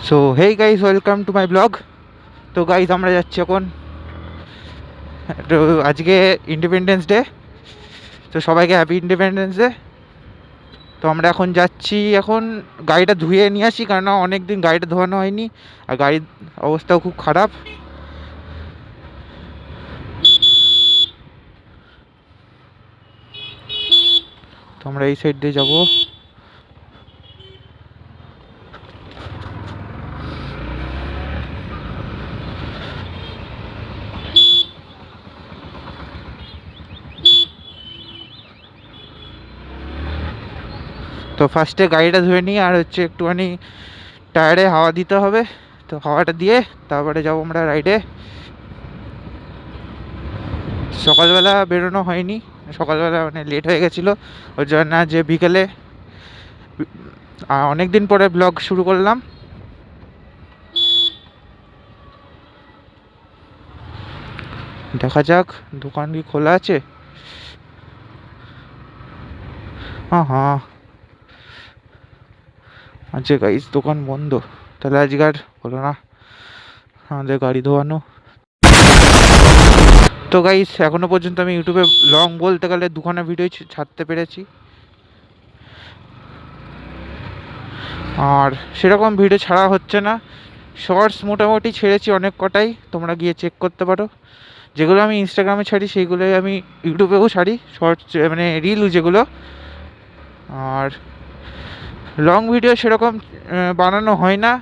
So hey guys, welcome to my blog. তো guys আমরা যাচ্ছি এখন, তো আজকে ইন্ডিপেন্ডেন্স ডে, তো সবাইকে হ্যাপি ইন্ডিপেন্ডেন্স ডে। তো আমরা এখন যাচ্ছি, এখন গাড়িটা ধুয়ে নিয়ে আসি, কারণ অনেক দিন গাড়িটা ধোয়ানো হয়নি আর গাড়ির অবস্থাও খুব খারাপ। তো আমরা এই সাইড দিয়ে যাবো। তো ফার্স্টে গাড়িটা ধুয়ে নিই, আর হচ্ছে একটুখানি টায়ারে হাওয়া দিতে হবে। তো হাওয়াটা দিয়ে তারপরে যাবো আমরা রাইডে। সকালবেলা বেরোনো হয়নি, সকালবেলা মানে লেট হয়ে গেছিলো, ওই জন্য যে বিকেলে অনেক দিন পরে ব্লগ শুরু করলাম। দেখা যাক দোকান কি খোলা আছে। হ্যাঁ হ্যাঁ, আচ্ছা গাইস দোকান বন্ধ, তাহলে আজকে আর হলো না আমাদের গাড়ি ধোয়ানো। তো গাইস এখনো পর্যন্ত আমি ইউটিউবে লং বলতে গেলে দুখানা ভিডিও ছাড়তে পেরেছি, আর সেরকম ভিডিও ছাড়া হচ্ছে না। শর্টস মোটামুটি ছেড়েছি অনেক কটাই, তোমরা গিয়ে চেক করতে পারো। যেগুলো আমি ইনস্টাগ্রামে ছাড়ি সেইগুলোই আমি ইউটিউবেও ছাড়ি, শর্টস মানে রিল যেগুলো। আর লং ভিডিও সেরকম বানানো হয় না,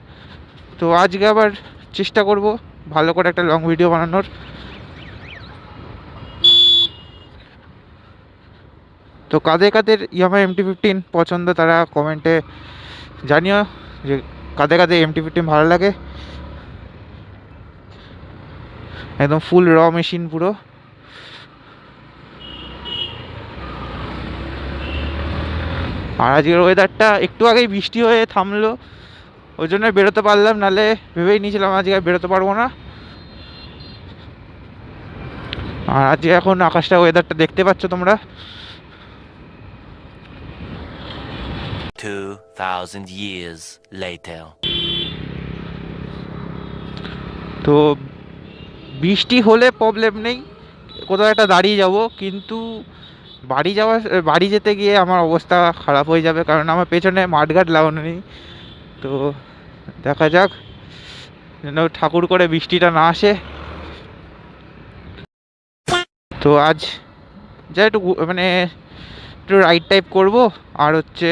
তো আজকে আবার চেষ্টা করব ভালো করে একটা লং ভিডিও বানানোর। তো কাদের কাদের ইয়ামাহা MT-15 পছন্দ তারা কমেন্টে জানিও, যে কাদের কাদের MT-15 ভালো লাগে। একদম ফুল র মেশিন পুরো। আর আজকের ওয়েদারটা একটু আগেই বৃষ্টি হয়ে থামলো, ওই জন্য বেরোতে পারলাম, নাহলে ভেবেই নিয়েছিলাম আজকে আর বেরোতে পারবো না। আর আজকে এখন আকাশটা ওয়েদারটা দেখতে পাচ্ছ তোমরা। 2000 years later. তো বৃষ্টি হলে প্রবলেম নেই, কোথাও একটা দাঁড়িয়ে যাব, কিন্তু বাড়ি যেতে গিয়ে আমার অবস্থা খারাপ হয়ে যাবে, কারণ আমার পেছনে মাঠঘাট লাগানো নেই। তো দেখা যাক যেন ঠাকুর করে বৃষ্টিটা না আসে। তো আজ যা একটু মানে একটু রাইড টাইপ করবো, আর হচ্ছে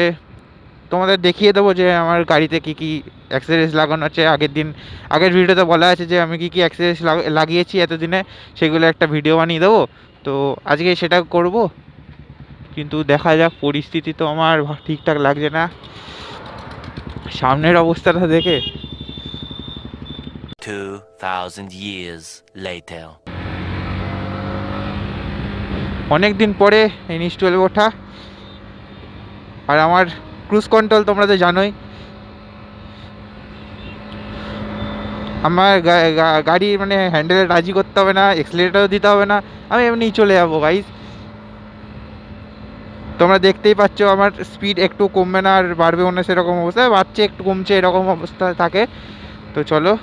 তোমাদের দেখিয়ে দেবো যে আমার গাড়িতে কী কী অ্যাক্সেসরিজ লাগানো আছে। আগের ভিডিওতে বলা আছে যে আমি কী কী অ্যাক্সেসরিজ লাগিয়েছি এতদিনে, সেগুলো একটা ভিডিও বানিয়ে দেবো। তো আজকে সেটা করব, কিন্তু দেখা যাক, পরিস্থিতি তো আমার ঠিকঠাক লাগছে না সামনের অবস্থাটা দেখে। 2000 years later. অনেক দিন পরে NS12 ওঠা, আর আমার ক্রুজ কন্ট্রোল তোমরা তো জানোই। আমার গাড়ি মানে হ্যান্ডেলে রাজি করতে হবে না, এক্সিলারেটরও দিতে হবে না, আমি এমনিই চলে যাবো গাইজ। তোমরা দেখতেই পাচ্ছ আমার স্পিড একটু কমবে না আর বাড়বেও না, সেরকম অবস্থায় বাড়ছে একটু কমছে এরকম অবস্থা থাকে। তো চলো,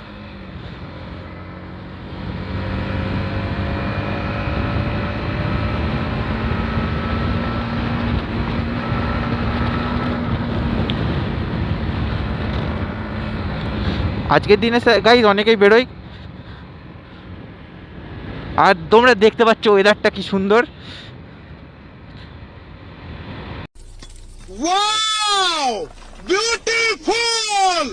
আজকের দিনে গাইজ অনেকেই বেরোয়, আর তোমরা দেখতে পাচ্ছ ওয়েদারটা কি সুন্দর। Wow! Beautiful!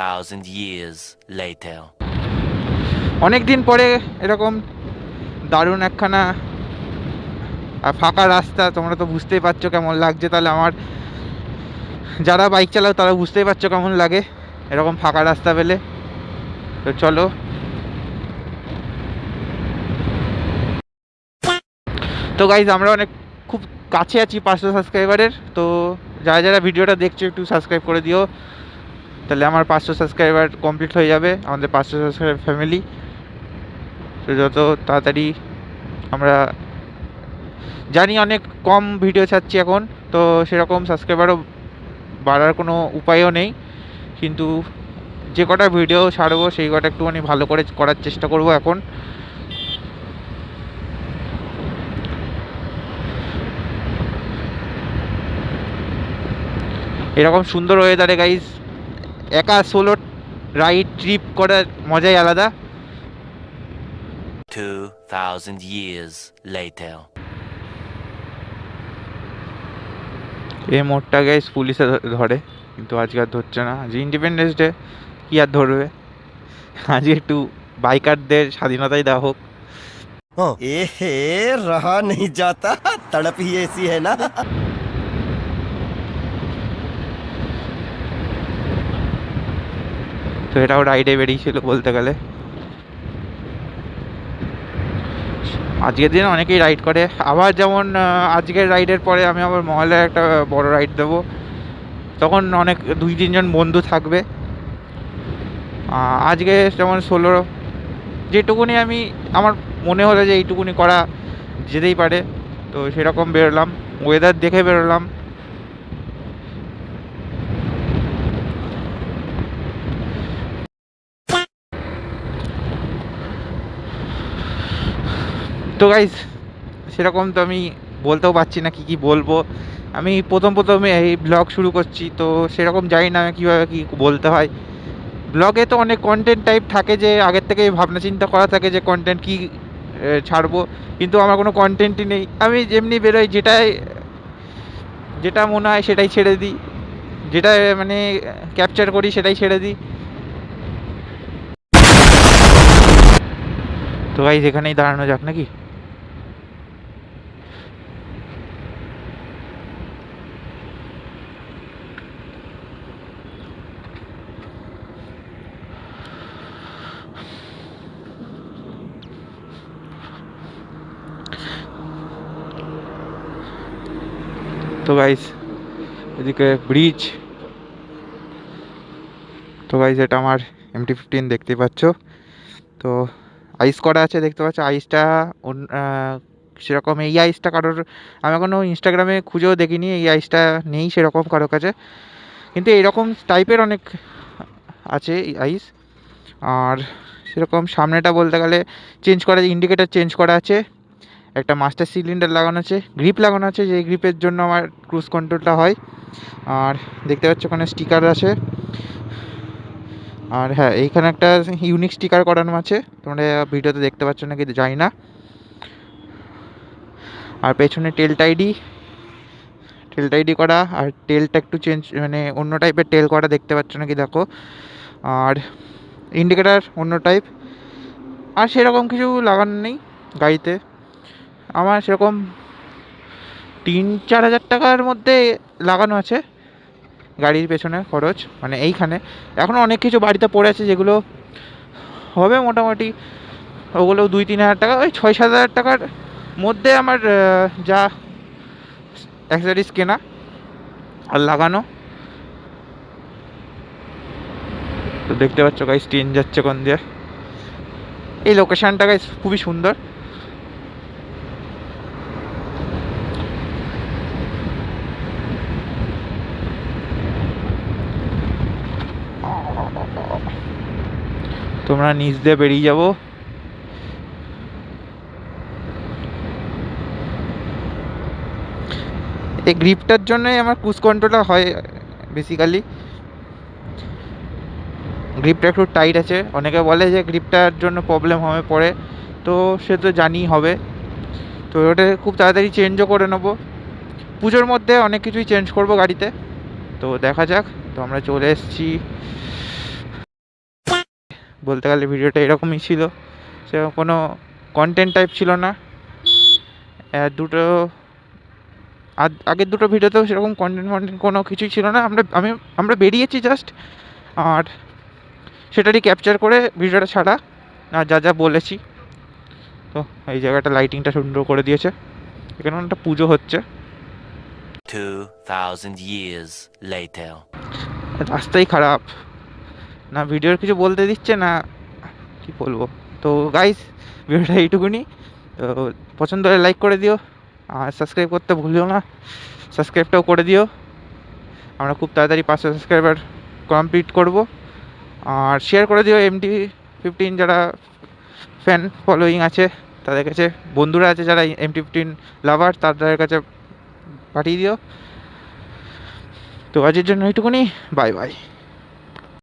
Thousand years later. অনেক দিন পরে এরকম দারুণ একখানা আর ফাঁকা রাস্তা, তোমরা তো বুঝতেই পারছো কেমন লাগছে। তাহলে আমার যারা বাইক চালাও তারা বুঝতেই পারছো কেমন লাগে এরকম ফাঁকা রাস্তা পেলে। তো চলো, তো গাইজ আমরা অনেক খুব কাছে আছি 500 সাবস্ক্রাইবারের। তো যারা যারা ভিডিওটা দেখছো একটু সাবস্ক্রাইব করে দিও। তাহলে আমার 500 সাবস্ক্রাইবার কমপ্লিট হয়ে যাবে, আমাদের 500 সাবস্ক্রাইবার ফ্যামিলি। তো যত তাড়াতাড়ি আমরা জানি অনেক কম ভিডিও ছাড়ছি এখন, তো সেরকম সাবস্ক্রাইবারও বাড়ার কোনো উপায়ও নেই, কিন্তু যে কটা ভিডিও ছাড়বো সেই কটা একটুখানি ভালো করে করার চেষ্টা করব এখন। এরকম সুন্দর ওয়েদারে গাইস একা সোলো রাইড ট্রিপ করার মজাই আলাদা। 2,000 years later. এই মোড়টা গাইস পুলিশে ধরে, কিন্তু আজকে আর ধরছে না, আজ ইন্ডিপেন্ডেন্স ডে, কি আর ধরবে, আজকে একটু বাইকারদের স্বাধীনতাই দেওয়া হোক। एहे रहा नहीं जाता, तड़प ही ऐसी है ना। তো এটাও রাইডে বেরিয়েছিল বলতে গেলে। আজকের দিনে অনেকেই রাইড করে, আবার যেমন আজকের রাইডের পরে আমি আবার মহলের একটা বড় রাইড দেবো, তখন অনেক 2-3 জন বন্ধু থাকবে। আজকে যেমন সোলো যেটুকুনি আমি আমার মনে হলো যে এইটুকুনি করা যেতেই পারে, তো সেরকম বেরোলাম, ওয়েদার দেখে বেরোলাম। তো গাইস সেরকম তো আমি বলতেও পারছি না কি বলবো, আমি প্রথমে এই ব্লগ শুরু করছি, তো সেরকম জানি না কীভাবে কী বলতে হয়। ব্লগে তো অনেক কন্টেন্ট টাইপ থাকে, যে আগের থেকে ভাবনা চিন্তা করা থাকে যে কন্টেন্ট কী ছাড়বো, কিন্তু আমার কোনো কন্টেন্টই নেই, আমি যেমনি বেরোই যেটা মনে হয় সেটাই ছেড়ে দিই, যেটা মানে ক্যাপচার করি সেটাই ছেড়ে দিই। তো গাইস এখানেই দাঁড়ানো যাক নাকি? তো গাইস এদিকে ব্রিজ, তো গাইস এটা আমার MT-15 দেখতেই পাচ্ছ, তো আইস করা আছে দেখতে পাচ্ছ, আইসটা সেরকম এই আইসটা কারোর আমি এখনও ইনস্টাগ্রামে খুঁজেও দেখিনি, এই আইসটা নেই সেরকম কারো কাছে, কিন্তু এইরকম টাইপের অনেক আছে আইস। আর সেরকম সামনেটা বলতে গেলে চেঞ্জ করা, ইন্ডিকেটার চেঞ্জ করা আছে, একটা মাস্টার সিলিন্ডার লাগানো আছে, গ্রিপ লাগানো আছে, যে গ্রিপের জন্য আমার ক্রুজ কন্ট্রোলটা হয়। আর দেখতে পাচ্ছ ওখানে স্টিকার আছে, আর হ্যাঁ এইখানে একটা ইউনিক স্টিকার করানো আছে, তোমরা ভিডিওতে দেখতে পাচ্ছ নাকি জানি না। আর পেছনে টেল টাইডি করা, আর টেলটা একটু চেঞ্জ মানে অন্য টাইপের টেল করা, দেখতে পাচ্ছ নাকি দেখো। আর ইন্ডিকেটার অন্য টাইপ, আর সেরকম কিছু লাগানো নেই গাড়িতে। আমার সেরকম 3-4 হাজার টাকার মধ্যে লাগানো আছে গাড়ির পেছনে খরচ, মানে এইখানে এখনও অনেক কিছু বাড়িতে পড়ে আছে যেগুলো হবে মোটামুটি, ওগুলো 2-3 হাজার টাকা, ওই 6-7 হাজার টাকার মধ্যে আমার যা অ্যাক্সেসরিজ কেনা আর লাগানো। তো দেখতে পাচ্ছ গাইস ট্রেন যাচ্ছে কোন দিয়ে, এই লোকেশনটা গাইস খুবই সুন্দর। তোমরা নিচ দিয়ে বেরিয়ে যাবো, এই গ্রিপটার জন্যই আমার ক্রুজ কন্ট্রোলটা হয় বেসিক্যালি, গ্রিপটা একটু টাইট আছে, অনেকে বলে যে গ্রিপটার জন্য প্রবলেম হবে পরে, তো সে তো জানিই হবে, তো ওটা খুব তাড়াতাড়ি চেঞ্জও করে নেবো, পুজোর মধ্যে অনেক কিছুই চেঞ্জ করব গাড়িতে, তো দেখা যাক। তো আমরা চলে এসেছি, বলতে গেলে ভিডিওটা এরকমই ছিল, সেরকম কোনো কন্টেন্ট টাইপ ছিল না। আগের দুটো ভিডিওতেও সেরকম কন্টেন্ট কোনো কিছুই ছিল না, আমরা বেরিয়েছি জাস্ট, আর সেটারই ক্যাপচার করে ভিডিওটা ছাড়া, আর যা বলেছি। তো এই জায়গাটা লাইটিংটা সুন্দর করে দিয়েছে, এখানে একটা পুজো হচ্ছে। 2,000 years later. রাস্তাই খারাপ, না ভিডিওর কিছু বলতে দিচ্ছে না কি বলবো। তো গাইস ভিডিওটা এইটুকুনি। তো পছন্দ হলে লাইক করে দিও আর সাবস্ক্রাইব করতে ভুলিও না, সাবস্ক্রাইবটাও করে দিও। আমরা খুব তাড়াতাড়ি 500 সাবস্ক্রাইবার কমপ্লিট করব। আর শেয়ার করে দিও MT-15 যারা ফ্যান ফলোয়িং আছে তাদের কাছে, বন্ধুরা আছে যারা MT-15 লাভার তাদের কাছে পাঠিয়ে দিও। তো আজকের জন্য এইটুকুনি, বাই বাই।